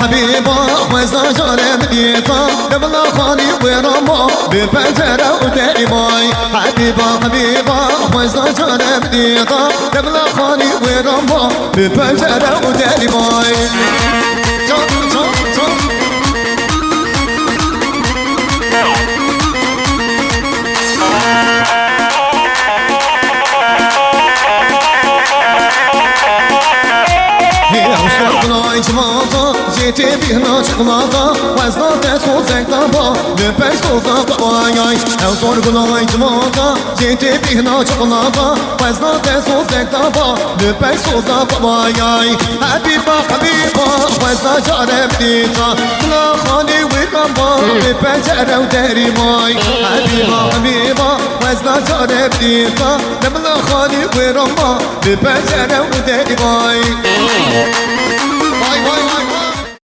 حبيبة خوزا جارم ديتا دبلا خالي ورما ببجرة ودائماي حبيبة خوزا جارم ديتا دبلا خالي ورما ببجرة ودائماي جيتي بهنا شغلاطة وزنا تسو زكتابا ببس وزاق واياي اوصور قلاي جماطة جيتي بهنا شغلاطة وزنا تسو زكتابا ببس وزاق واياي حبيبة وزنا جارب ديتا بلا خالي وقبا ببجرة وداري ماي حبيبة وزنا جارب ديتا بلا خالي ورما ببجرة وداري ماي